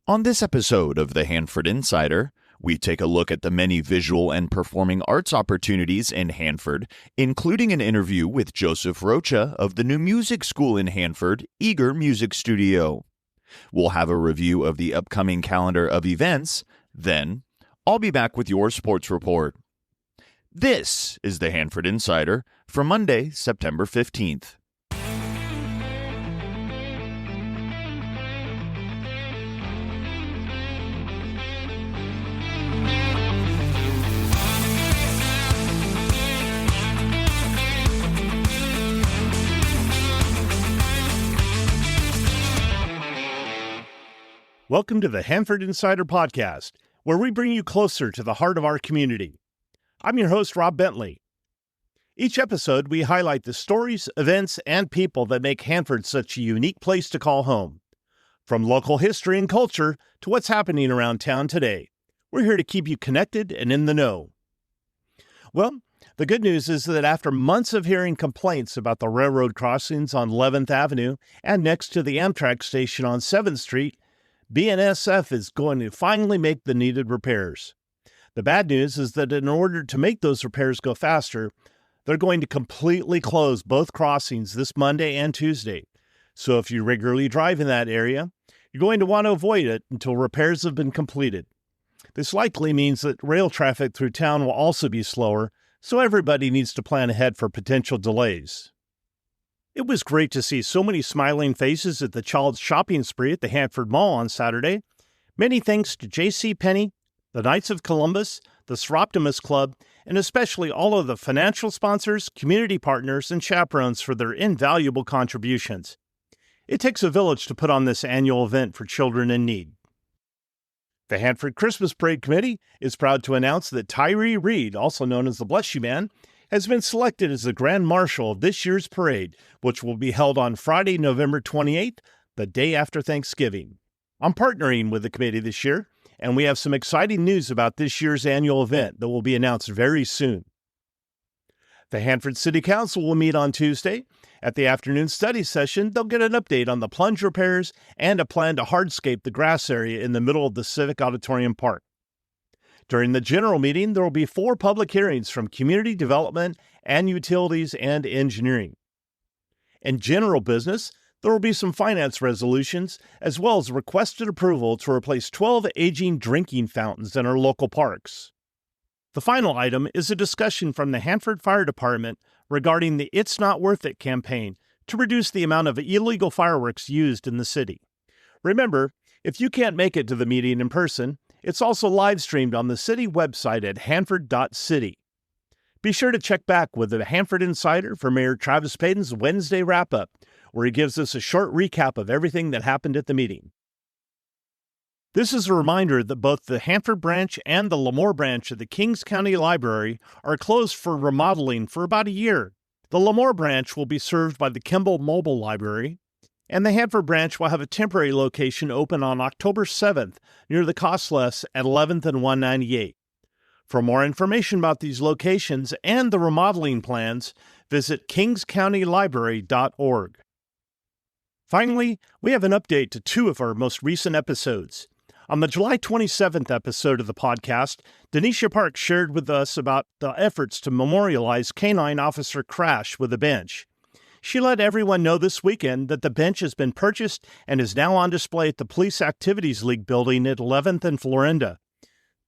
On this episode of the Hanford Insider, we take a look at the many visual and performing arts opportunities in Hanford, including an interview with Joseph Rocha of the new music school in Hanford, Eager Music Studio. We'll have a review of the upcoming calendar of events. Then, I'll be back with your sports report. This is the Hanford Insider for Monday, September 15th. Welcome to the Hanford Insider Podcast, where we bring you closer to the heart of our community. I'm your host, Rob Bentley. Each episode, we highlight the stories, events, and people that make Hanford such a unique place to call home. From local history and culture to what's happening around town today, we're here to keep you connected and in the know. Well, the good news is that after months of hearing complaints about the railroad crossings on 11th Avenue and next to the Amtrak station on 7th Street, BNSF is going to finally make the needed repairs. The bad news is that in order to make those repairs go faster, they're going to completely close both crossings this Monday and Tuesday. So if you regularly drive in that area, you're going to want to avoid it until repairs have been completed. This likely means that rail traffic through town will also be slower, so everybody needs to plan ahead for potential delays. It was great to see so many smiling faces at the child's shopping spree at the Hanford Mall on Saturday. Many thanks to J.C. Penney, the Knights of Columbus, the Soroptimist Club, and especially all of the financial sponsors, community partners, and chaperones for their invaluable contributions. It takes a village to put on this annual event for children in need. The Hanford Christmas Parade Committee is proud to announce that Tyree Reed, also known as the Bless You Man, has been selected as the Grand Marshal of this year's parade, which will be held on Friday, November 28th, the day after Thanksgiving. I'm partnering with the committee this year, and we have some exciting news about this year's annual event that will be announced very soon. The Hanford City Council will meet on Tuesday. At the afternoon study session, they'll get an update on the plunge repairs and a plan to hardscape the grass area in the middle of the Civic Auditorium Park. During the general meeting, there will be 4 public hearings from community development and utilities and engineering. In general business, there will be some finance resolutions, as well as requested approval to replace 12 aging drinking fountains in our local parks. The final item is a discussion from the Hanford Fire Department regarding the It's Not Worth It campaign to reduce the amount of illegal fireworks used in the city. Remember, if you can't make it to the meeting in person, it's also live-streamed on the city website at hanford.city. Be sure to check back with the Hanford Insider for Mayor Travis Payton's Wednesday wrap-up, where he gives us a short recap of everything that happened at the meeting. This is a reminder that both the Hanford branch and the Lemoore branch of the Kings County Library are closed for remodeling for about a year. The Lemoore branch will be served by the Kimball Mobile Library, and the Hanford branch will have a temporary location open on October 7th near the Costless at 11th and 198. For more information about these locations and the remodeling plans, visit kingscountylibrary.org. Finally, we have an update to 2 of our most recent episodes. On the July 27th episode of the podcast, Denisha Park shared with us about the efforts to memorialize Canine Officer Crash with a bench. She let everyone know this weekend that the bench has been purchased and is now on display at the Police Activities League building at 11th and Florinda.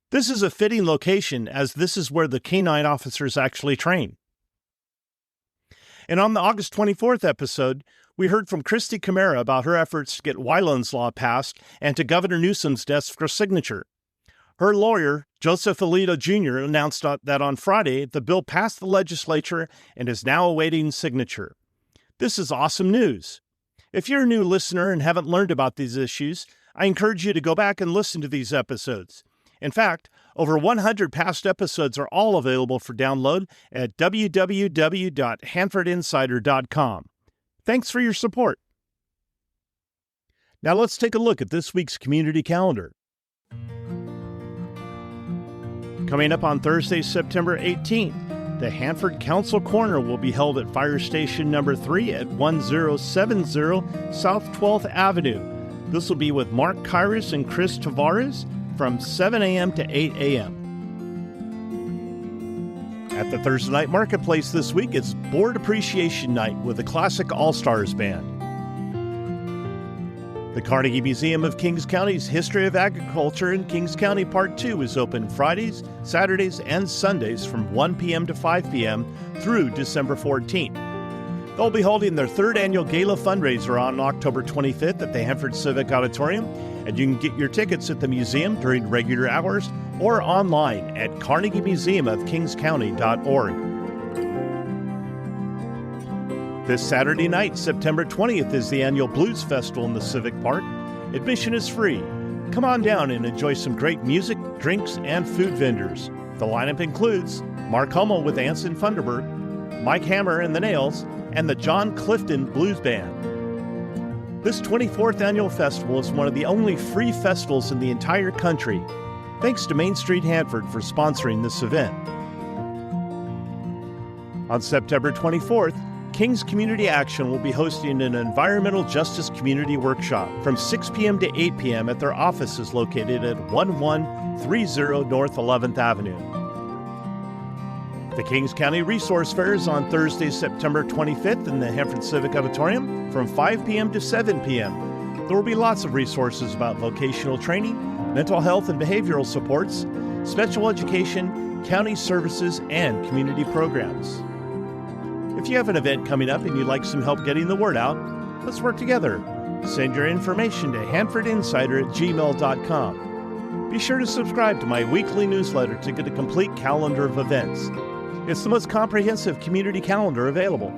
This is a fitting location, as this is where the canine officers actually train. And on the August 24th episode, we heard from Christy Camara about her efforts to get Weiland's Law passed and to Governor Newsom's desk for signature. Her lawyer, Joseph Alito Jr., announced that on Friday the bill passed the legislature and is now awaiting signature. This is awesome news. If you're a new listener and haven't learned about these issues, I encourage you to go back and listen to these episodes. In fact, over 100 past episodes are all available for download at www.hanfordinsider.com. Thanks for your support. Now let's take a look at this week's community calendar. Coming up on Thursday, September 18th, the Hanford Council Corner will be held at Fire Station Number 3 at 1070 South 12th Avenue. This will be with Mark Kyrus and Chris Tavares from 7 a.m. to 8 a.m. At the Thursday Night Marketplace this week, it's Board Appreciation Night with the Classic All-Stars Band. The Carnegie Museum of Kings County's History of Agriculture in Kings County Part 2 is open Fridays, Saturdays, and Sundays from 1 p.m. to 5 p.m. through December 14th. They'll be holding their third annual gala fundraiser on October 25th at the Hanford Civic Auditorium, and you can get your tickets at the museum during regular hours or online at carnegiemuseumofkingscounty.org. This Saturday night, September 20th, is the annual Blues Festival in the Civic Park. Admission is free. Come on down and enjoy some great music, drinks, and food vendors. The lineup includes Mark Hummel with Anson Funderburg, Mike Hammer and the Nails, and the John Clifton Blues Band. This 24th annual festival is one of the only free festivals in the entire country. Thanks to Main Street Hanford for sponsoring this event. On September 24th, Kings Community Action will be hosting an environmental justice community workshop from 6 p.m. to 8 p.m. at their offices located at 1130 North 11th Avenue. The Kings County Resource Fair is on Thursday, September 25th in the Hanford Civic Auditorium from 5 p.m. to 7 p.m. There will be lots of resources about vocational training, mental health and behavioral supports, special education, county services, and community programs. If you have an event coming up and you'd like some help getting the word out, let's work together. Send your information to hanfordinsider@gmail.com. Be sure to subscribe to my weekly newsletter to get a complete calendar of events. It's the most comprehensive community calendar available.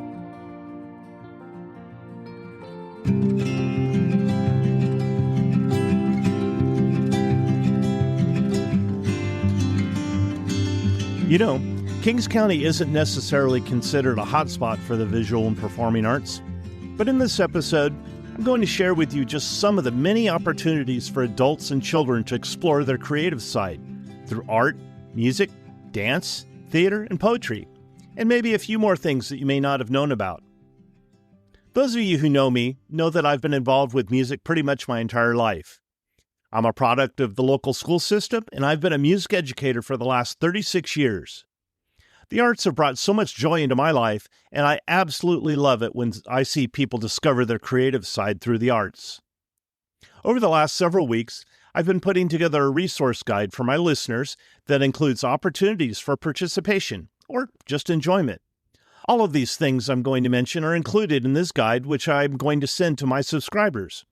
You know, Kings County isn't necessarily considered a hotspot for the visual and performing arts, but in this episode, I'm going to share with you just some of the many opportunities for adults and children to explore their creative side through art, music, dance, theater, and poetry, and maybe a few more things that you may not have known about. Those of you who know me know that I've been involved with music pretty much my entire life. I'm a product of the local school system, and I've been a music educator for the last 36 years. The arts have brought so much joy into my life, and I absolutely love it when I see people discover their creative side through the arts. Over the last several weeks, I've been putting together a resource guide for my listeners that includes opportunities for participation or just enjoyment. All of these things I'm going to mention are included in this guide, which I'm going to send to my subscribers.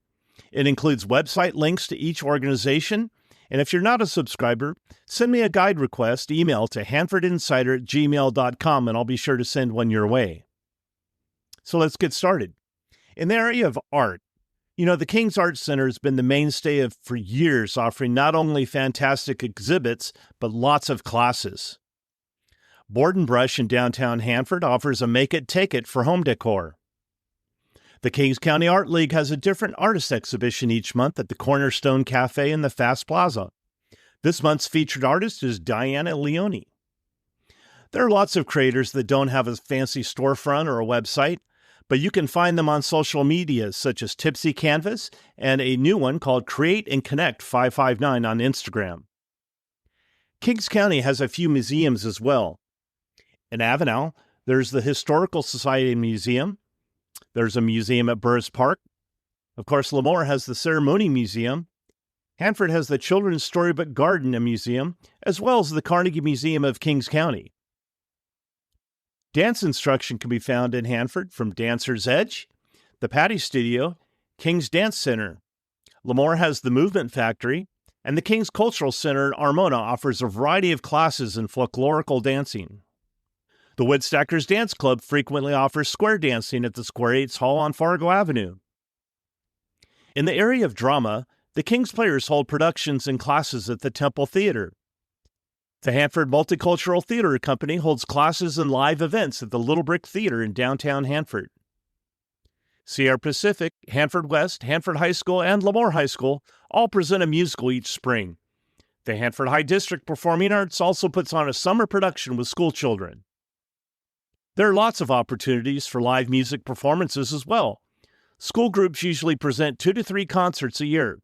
It includes website links to each organization, and if you're not a subscriber, send me a guide request email to hanfordinsider@gmail.com, and I'll be sure to send one your way. So let's get started. In the area of art, the King's Art Center has been the mainstay for years, offering not only fantastic exhibits, but lots of classes. Board and Brush in downtown Hanford offers a Make It, Take It for home decor. The Kings County Art League has a different artist exhibition each month at the Cornerstone Cafe in the Fast Plaza. This month's featured artist is Diana Leone. There are lots of creators that don't have a fancy storefront or a website, but you can find them on social media such as Tipsy Canvas and a new one called Create and Connect 559 on Instagram. Kings County has a few museums as well. In Avenel, there's the Historical Society Museum. There's a museum at Burris Park. Of course, Lemoore has the Ceremony Museum. Hanford has the Children's Storybook Garden and Museum, as well as the Carnegie Museum of Kings County. Dance instruction can be found in Hanford from Dancer's Edge, the Patty Studio, King's Dance Center. Lemoore has the Movement Factory, and the King's Cultural Center in Armona offers a variety of classes in folklorical dancing. The Woodstackers Dance Club frequently offers square dancing at the Square 8's Hall on Fargo Avenue. In the area of drama, the King's Players hold productions and classes at the Temple Theater. The Hanford Multicultural Theater Company holds classes and live events at the Little Brick Theater in downtown Hanford. Sierra Pacific, Hanford West, Hanford High School, and Lemoore High School all present a musical each spring. The Hanford High District Performing Arts also puts on a summer production with school children. There are lots of opportunities for live music performances as well. School groups usually present 2 to 3 concerts a year.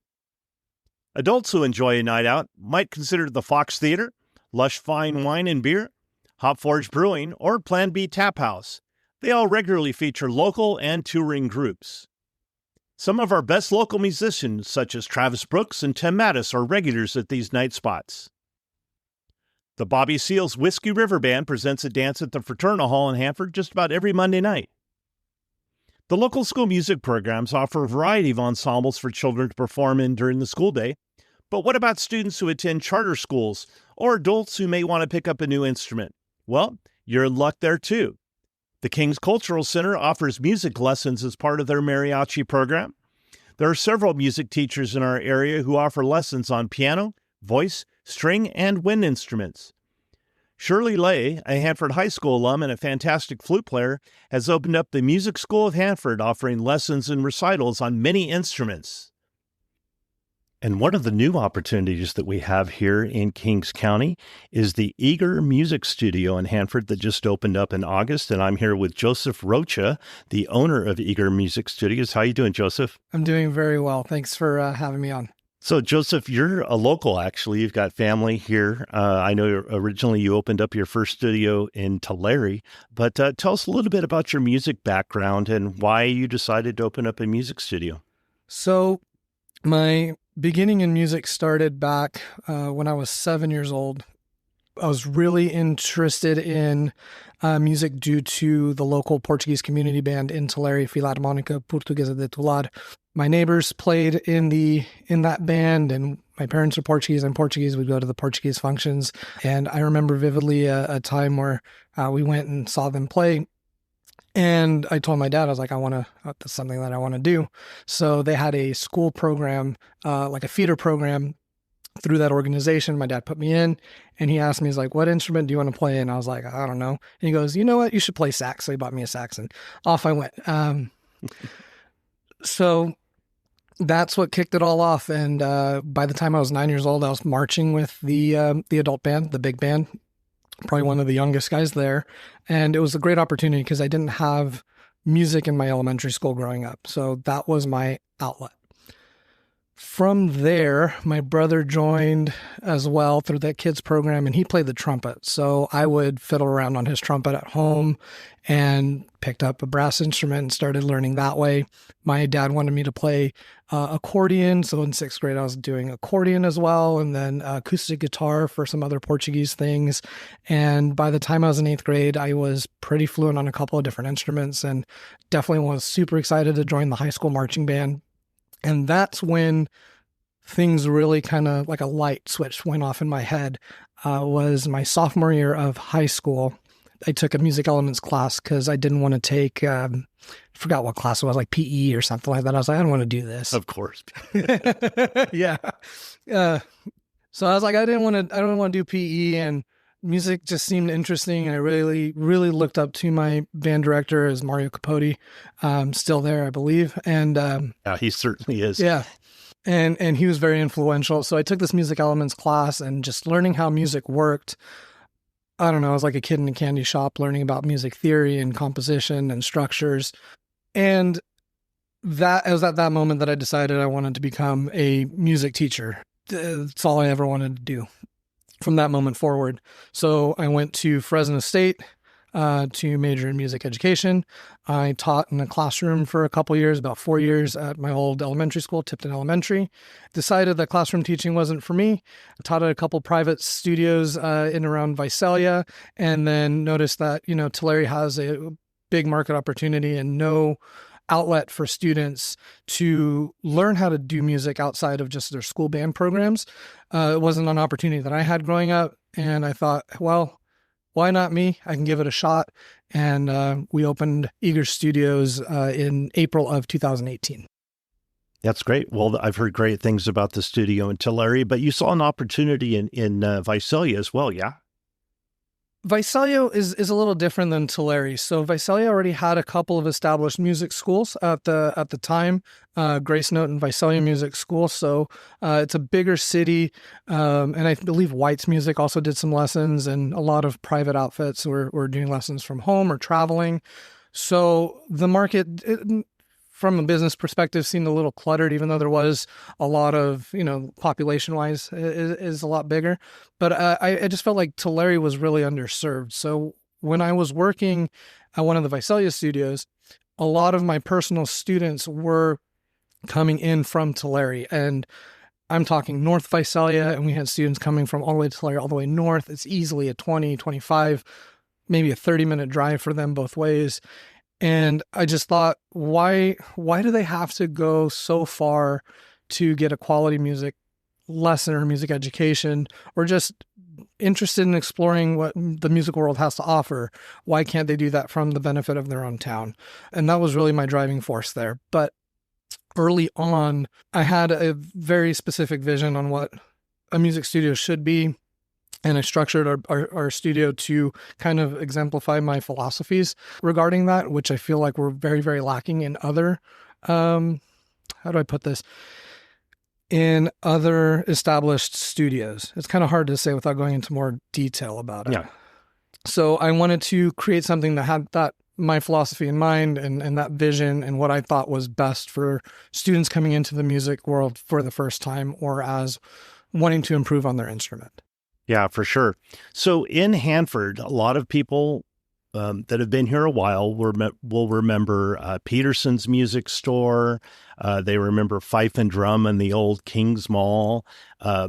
Adults who enjoy a night out might consider the Fox Theater, Lush Fine Wine and Beer, Hop Forge Brewing, or Plan B Tap House. They all regularly feature local and touring groups. Some of our best local musicians, such as Travis Brooks and Tim Mattis, are regulars at these night spots. The Bobby Seals Whiskey River Band presents a dance at the Fraternal Hall in Hanford just about every Monday night. The local school music programs offer a variety of ensembles for children to perform in during the school day. But what about students who attend charter schools or adults who may want to pick up a new instrument? Well, you're in luck there too. The King's Cultural Center offers music lessons as part of their mariachi program. There are several music teachers in our area who offer lessons on piano, voice, string, and wind instruments. Shirley Lay, a Hanford High School alum and a fantastic flute player, has opened up the Music School of Hanford, offering lessons and recitals on many instruments. And one of the new opportunities that we have here in Kings County is the Eager Music Studio in Hanford that just opened up in August. And I'm here with Joseph Rocha, the owner of Eager Music Studios. How are you doing, Joseph? I'm doing very well. Thanks for having me on. So, Joseph, you're a local, actually. You've got family here. I know originally you opened up your first studio in Tulare, but tell us a little bit about your music background and why you decided to open up a music studio. So, my beginning in music started back when I was 7 years old. I was really interested in music due to the local Portuguese community band in Tulare, Filarmónica Portuguesa de Tulare. My neighbors played in that band, and my parents are Portuguese. I'm Portuguese. We'd go to the Portuguese functions. And I remember vividly a time where we went and saw them play. And I told my dad, I was like, that's something that I want to do. So they had a school program, like a feeder program through that organization. My dad put me in, and he asked me, he's like, what instrument do you want to play? And I was like, I don't know. And he goes, you know what? You should play sax. So he bought me a sax, and off I went. So that's what kicked it all off. And by the time I was 9 years old, I was marching with the adult band, the big band, probably one of the youngest guys there. And it was a great opportunity because I didn't have music in my elementary school growing up. So that was my outlet. From there, my brother joined as well through that kids program, and he played the trumpet. So I would fiddle around on his trumpet at home and picked up a brass instrument and started learning that way. My dad wanted me to play accordion. So in 6th grade, I was doing accordion as well, and then acoustic guitar for some other Portuguese things. And by the time I was in 8th grade, I was pretty fluent on a couple of different instruments and definitely was super excited to join the high school marching band. And that's when things really kind of like a light switch went off in my head. Was my sophomore year of high school. I took a music elements class because I didn't want to take, I forgot what class it was, like PE or something like that. I was like, I don't want to do this. Of course. Yeah. So I was like, I don't want to do PE, and music just seemed interesting. And I really, really looked up to my band director as Mario Capote, still there, I believe. And yeah, he certainly is. Yeah. And he was very influential. So I took this music elements class, and just learning how music worked. I don't know, I was like a kid in a candy shop learning about music theory and composition and structures. And it was at that moment that I decided I wanted to become a music teacher. That's all I ever wanted to do from that moment forward. So I went to Fresno State to major in music education. I taught in a classroom for a couple years, about 4 years at my old elementary school, Tipton Elementary. Decided that classroom teaching wasn't for me. I taught at a couple private studios in and around Visalia, and then noticed that, Tulare has a big market opportunity and no outlet for students to learn how to do music outside of just their school band programs. It wasn't an opportunity that I had growing up, and I thought, well, why not me? I can give it a shot. And we opened Eager Studios in April of 2018. That's great. Well, I've heard great things about the studio in Tulare, but you saw an opportunity in Visalia as well, yeah? Visalia is a little different than Tulare. So Visalia already had a couple of established music schools at the time, Grace Note and Visalia Music School. So it's a bigger city, and I believe White's Music also did some lessons, and a lot of private outfits were doing lessons from home or traveling. So the market, from a business perspective, seemed a little cluttered, even though there was a lot of, population-wise is a lot bigger. But I just felt like Tulare was really underserved. So when I was working at one of the Visalia studios, a lot of my personal students were coming in from Tulare, and I'm talking North Visalia, and we had students coming from all the way to Tulare, all the way north. It's easily a 20, 25, maybe a 30-minute drive for them both ways. And I just thought, why do they have to go so far to get a quality music lesson or music education, or just interested in exploring what the music world has to offer? Why can't they do that from the benefit of their own town? And that was really my driving force there. But early on, I had a very specific vision on what a music studio should be. And I structured our studio to kind of exemplify my philosophies regarding that, which I feel like were very, very lacking in other, how do I put this? In other established studios. It's kind of hard to say without going into more detail about it. Yeah. So I wanted to create something that had that my philosophy in mind and that vision and what I thought was best for students coming into the music world for the first time, or as wanting to improve on their instrument. Yeah, for sure. So in Hanford, a lot of people that have been here a while will remember Peterson's Music Store. They remember Fife and Drum and the old Kings Mall.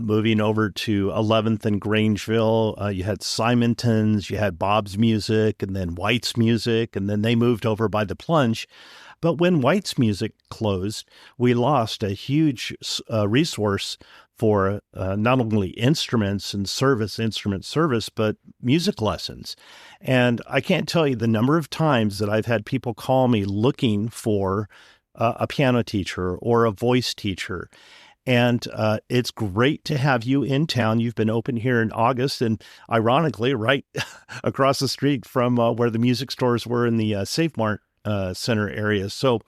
Moving over to 11th and Grangeville, you had Simonton's, you had Bob's Music, and then White's Music, and then they moved over by the Plunge. But when White's Music closed, we lost a huge resource for not only instruments and instrument service, but music lessons. And I can't tell you the number of times that I've had people call me looking for a piano teacher or a voice teacher. And it's great to have you in town. You've been open here in August, and ironically, right across the street from where the music stores were in the Safe Mart Center area. So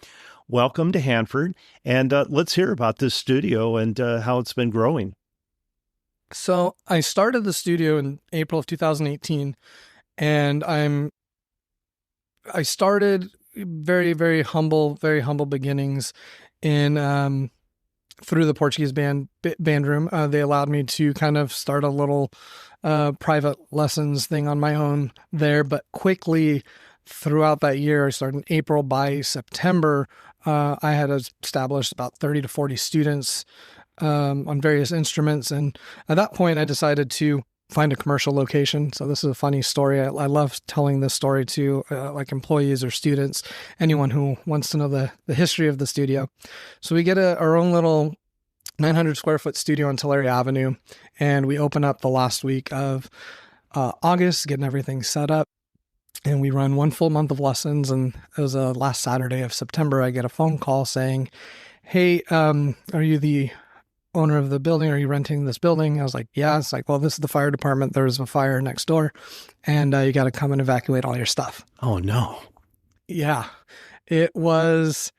welcome to Hanford, and let's hear about this studio and how it's been growing. So I started the studio in April of 2018, and I started very, very humble beginnings in through the Portuguese band room. They allowed me to kind of start a little private lessons thing on my own there, but quickly throughout that year, I started in April. By September, I had established about 30 to 40 students on various instruments. And at that point, I decided to find a commercial location. So this is a funny story. I love telling this story to like employees or students, anyone who wants to know the history of the studio. So we get our own little 900 square foot studio on Tulare Avenue, and we open up the last week of August, getting everything set up. And we run one full month of lessons. And it was last Saturday of September, I get a phone call saying, "Hey, are you the owner of the building? Are you renting this building?" I was like, "Yeah." It's like, "Well, this is the fire department. There's a fire next door, and you got to come and evacuate all your stuff." Oh, no. Yeah, it was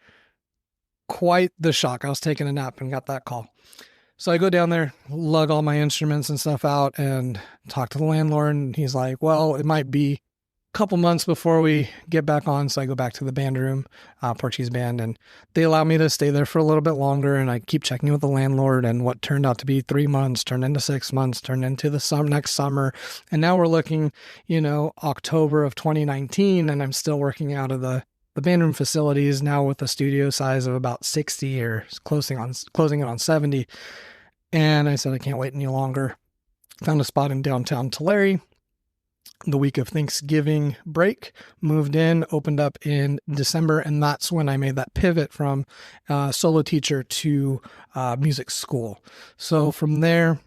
quite the shock. I was taking a nap and got that call. So I go down there, lug all my instruments and stuff out, and talk to the landlord. And he's like, "Well, it might be couple months before we get back on." So I go back to the band room, Portuguese band, and they allow me to stay there for a little bit longer. And I keep checking with the landlord, and what turned out to be 3 months turned into 6 months, turned into the next summer. And now we're looking, October of 2019, and I'm still working out of the band room facilities now with a studio size of about 60 or closing it on 70. And I said, I can't wait any longer. Found a spot in downtown Tulare. The week of Thanksgiving break, moved in, opened up in December, and that's when I made that pivot from solo teacher to music school. So from there,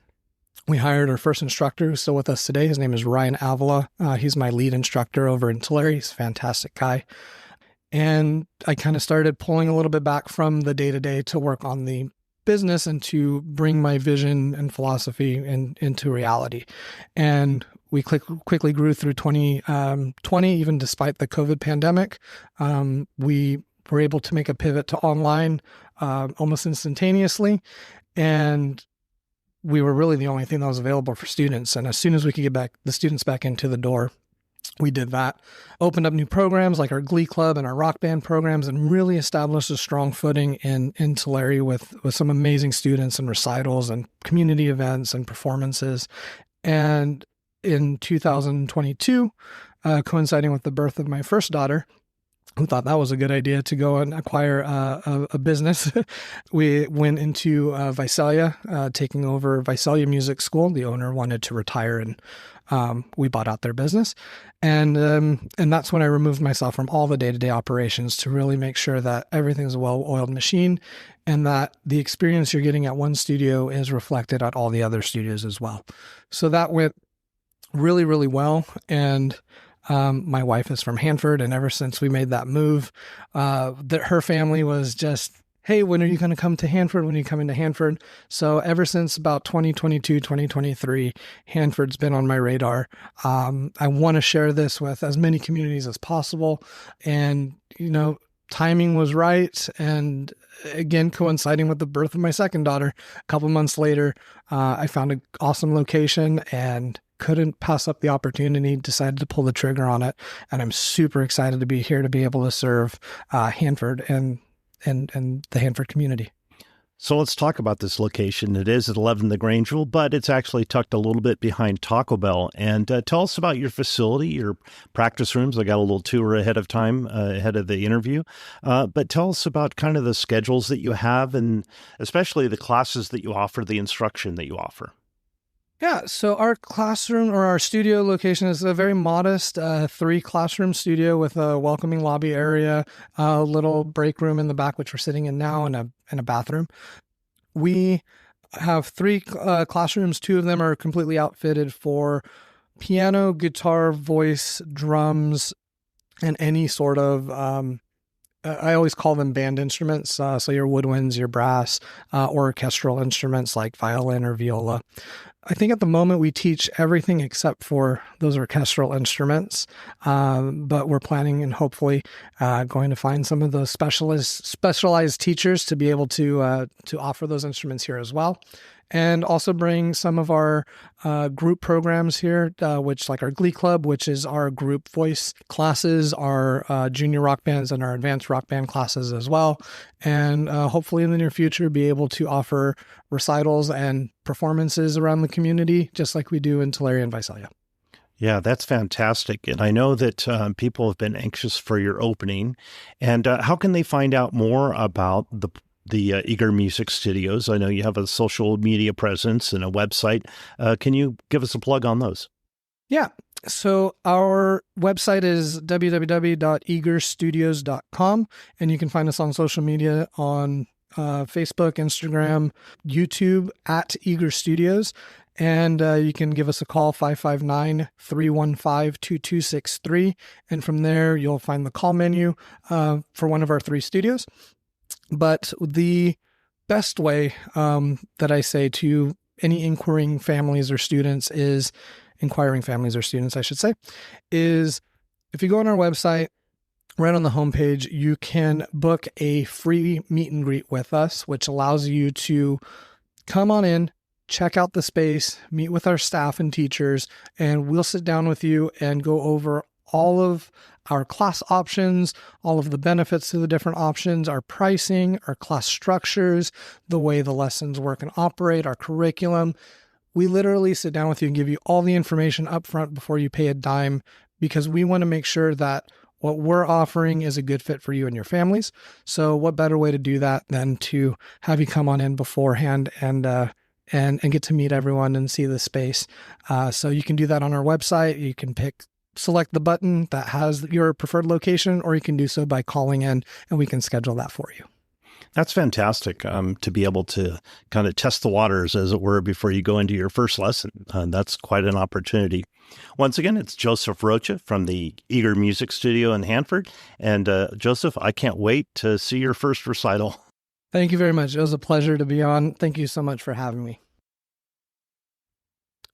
we hired our first instructor who's still with us today. His name is Ryan Avila. He's my lead instructor over in Tulare. He's a fantastic guy. And I kind of started pulling a little bit back from the day-to-day to work on the business and to bring my vision and philosophy into reality. And we quickly grew through 2020, even despite the COVID pandemic. We were able to make a pivot to online almost instantaneously. And we were really the only thing that was available for students. And as soon as we could get the students back into the door, We did that, opened up new programs like our Glee Club and our rock band programs, and really established a strong footing in Tulare with some amazing students and recitals and community events and performances. And in 2022, coinciding with the birth of my first daughter, who thought that was a good idea to go and acquire a business, we went into Visalia, taking over Visalia Music School. The owner wanted to retire, and we bought out their business. And that's when I removed myself from all the day-to-day operations to really make sure that everything's a well-oiled machine and that the experience you're getting at one studio is reflected at all the other studios as well. So that went really, really well. And my wife is from Hanford, and ever since we made that move, her family was just, hey, when are you going to come to Hanford? When are you coming to Hanford? So ever since about 2022, 2023, Hanford's been on my radar. I want to share this with as many communities as possible. And, timing was right. And again, coinciding with the birth of my second daughter, a couple months later, I found an awesome location and couldn't pass up the opportunity, decided to pull the trigger on it. And I'm super excited to be here to be able to serve Hanford and the Hanford community. So let's talk about this location. It is at 11 the Grangeville, but it's actually tucked a little bit behind Taco Bell. And tell us about your facility, your practice rooms. I got a little tour ahead of time, ahead of the interview. But tell us about kind of the schedules that you have and especially the classes that you offer, the instruction that you offer. Yeah, so our classroom or our studio location is a very modest 3-classroom studio with a welcoming lobby area, a little break room in the back, which we're sitting in now, and a bathroom. We have 3 classrooms. 2 of them are completely outfitted for piano, guitar, voice, drums, and any sort of I always call them band instruments. So your woodwinds, your brass, or orchestral instruments like violin or viola. I think at the moment we teach everything except for those orchestral instruments, but we're planning and hopefully going to find some of those specialized teachers to be able to offer those instruments here as well. And also bring some of our group programs here, which like our Glee Club, which is our group voice classes, our junior rock bands and our advanced rock band classes as well. And hopefully in the near future, be able to offer recitals and performances around the community, just like we do in Tulare and Visalia. Yeah, that's fantastic. And I know that people have been anxious for your opening. And how can they find out more about the Eager Music Studios? I know you have a social media presence and a website. Can you give us a plug on those? Yeah. So our website is www.eagerstudios.com, and you can find us on social media on Facebook, Instagram, YouTube at Eager Studios. And you can give us a call, 559-315-2263. And from there, you'll find the call menu for one of our 3 studios. But the best way that I say to any inquiring families or students is if you go on our website, right on the homepage, you can book a free meet and greet with us, which allows you to come on in, check out the space, meet with our staff and teachers, and we'll sit down with you and go over all of our class options, all of the benefits to the different options, our pricing, our class structures, the way the lessons work and operate, our curriculum. We literally sit down with you and give you all the information up front before you pay a dime, because we want to make sure that what we're offering is a good fit for you and your families. So what better way to do that than to have you come on in beforehand and get to meet everyone and see the space. So you can do that on our website. You can select the button that has your preferred location, or you can do so by calling in and we can schedule that for you. That's fantastic to be able to kind of test the waters, as it were, before you go into your first lesson. That's quite an opportunity. Once again, it's Joseph Rocha from the Eager Music Studio in Hanford. And Joseph, I can't wait to see your first recital. Thank you very much. It was a pleasure to be on. Thank you so much for having me.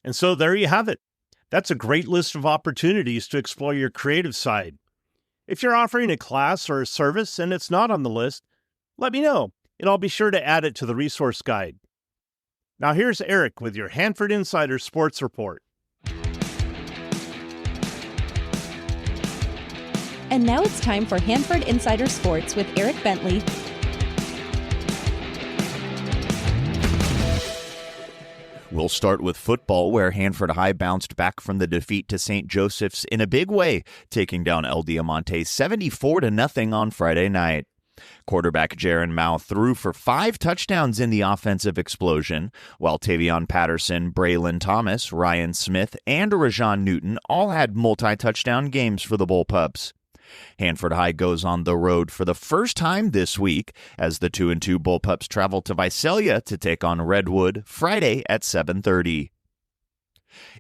And so there you have it. That's a great list of opportunities to explore your creative side. If you're offering a class or a service and it's not on the list, let me know, and I'll be sure to add it to the resource guide. Now here's Eric with your Hanford Insider Sports Report. And now it's time for Hanford Insider Sports with Eric Bentley. We'll start with football, where Hanford High bounced back from the defeat to St. Joseph's in a big way, taking down El Diamante 74-0 on Friday night. Quarterback Jaron Mao threw for 5 touchdowns in the offensive explosion, while Tavion Patterson, Braylon Thomas, Ryan Smith, and Rajon Newton all had multi-touchdown games for the Bullpups. Hanford High goes on the road for the first time this week as the 2-2 Bullpups travel to Visalia to take on Redwood Friday at 7:30.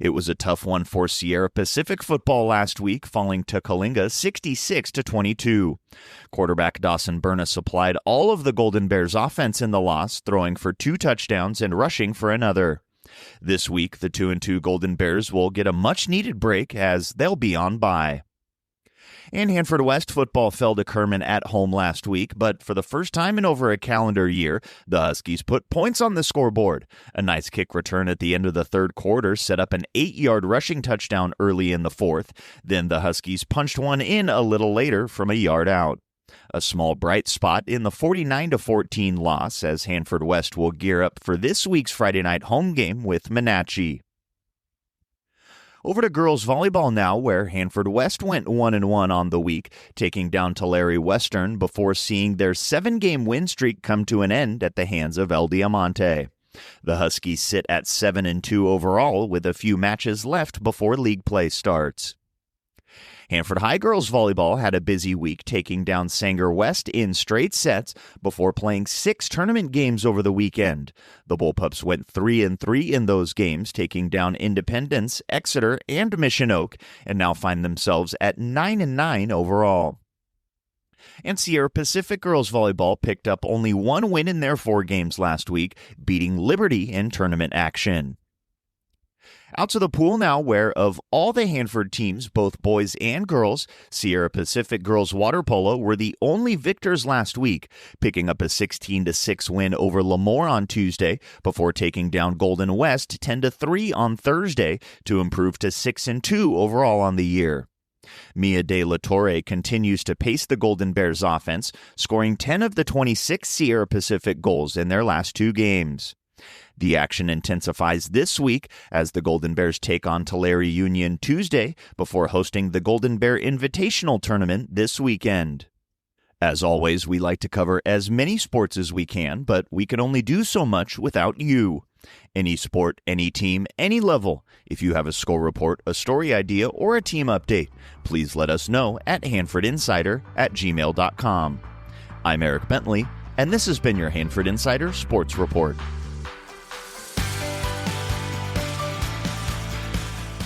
It was a tough one for Sierra Pacific football last week, falling to Kalinga 66-22. Quarterback Dawson Berna supplied all of the Golden Bears' offense in the loss, throwing for 2 touchdowns and rushing for another. This week, the 2-2 Golden Bears will get a much-needed break as they'll be on bye. And Hanford West football fell to Kerman at home last week, but for the first time in over a calendar year, the Huskies put points on the scoreboard. A nice kick return at the end of the third quarter set up an 8-yard rushing touchdown early in the fourth. Then the Huskies punched one in a little later from a yard out. A small bright spot in the 49-14 loss, as Hanford West will gear up for this week's Friday night home game with Menachie. Over to girls volleyball now, where Hanford West went 1-1 on the week, taking down Tulare Western before seeing their 7-game win streak come to an end at the hands of El Diamante. The Huskies sit at 7-2 overall with a few matches left before league play starts. Hanford High girls volleyball had a busy week, taking down Sanger West in straight sets before playing 6 tournament games over the weekend. The Bullpups went 3-3 in those games, taking down Independence, Exeter, and Mission Oak, and now find themselves at 9-9 overall. And Sierra Pacific girls volleyball picked up only 1 win in their 4 games last week, beating Liberty in tournament action. Out to the pool now, where of all the Hanford teams, both boys and girls, Sierra Pacific girls water polo were the only victors last week, picking up a 16-6 win over Lemoore on Tuesday before taking down Golden West 10-3 on Thursday to improve to 6-2 overall on the year. Mia De La Torre continues to pace the Golden Bears offense, scoring 10 of the 26 Sierra Pacific goals in their last 2 games. The action intensifies this week as the Golden Bears take on Tulare Union Tuesday before hosting the Golden Bear Invitational Tournament this weekend. As always, we like to cover as many sports as we can, but we can only do so much without you. Any sport, any team, any level. If you have a score report, a story idea, or a team update, please let us know at hanfordinsider@gmail.com. I'm Eric Bentley, and this has been your Hanford Insider Sports Report.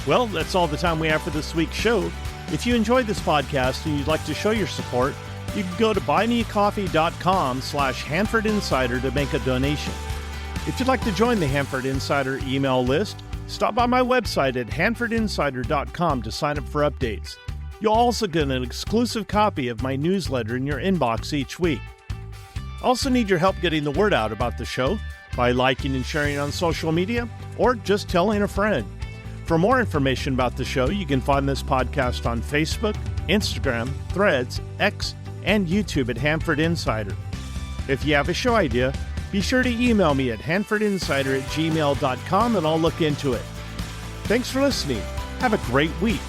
Well, that's all the time we have for this week's show. If you enjoyed this podcast and you'd like to show your support, you can go to buymeacoffee.com/Hanford Insider to make a donation. If you'd like to join the Hanford Insider email list, stop by my website at hanfordinsider.com to sign up for updates. You'll also get an exclusive copy of my newsletter in your inbox each week. I also need your help getting the word out about the show by liking and sharing on social media or just telling a friend. For more information about the show, you can find this podcast on Facebook, Instagram, Threads, X, and YouTube at Hanford Insider. If you have a show idea, be sure to email me at hanfordinsider@gmail.com and I'll look into it. Thanks for listening. Have a great week.